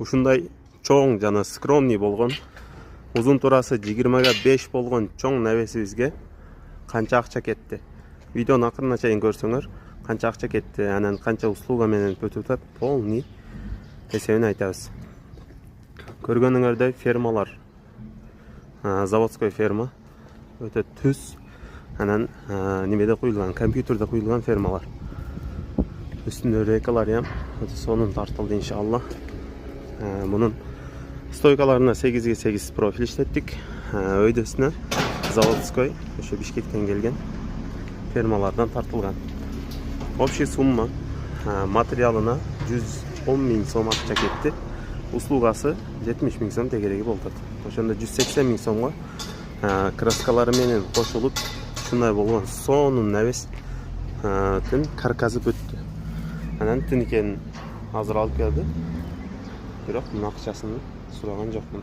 Ушундай чоң жана скромный болгон, узун турасы 25 болгон чоң небесибизге канча акча кетти? Видеонун акырына чейин көрсөңөр, канча акча кетти, анан канча услуга менен өтүп полный эсебин айтабыз. Көргөнүңөрдөй фермалар, заводской ферма, өтө түз, анан немеде куюлган, компьютерде куюлган фермалар. Үстүндө рейкалар өтө сонун тартылды иншалла. Мунун стойкаларына 8/8 профиль иштеттик. Өйдөсүнө заводской, ошо Бишкектен келген фермалардан тартылган. Общий сумма материалына 110 000 сом акча кетти. Услугасы 70 000 сом тегереги болду. Ошондо 180 000 сомго краскалары менен кошулуп, ушундай болгон сонун небестин карказы бүттү. Анан тинкен азыр алып келди. Бирок мына акчасын сураган жокмун.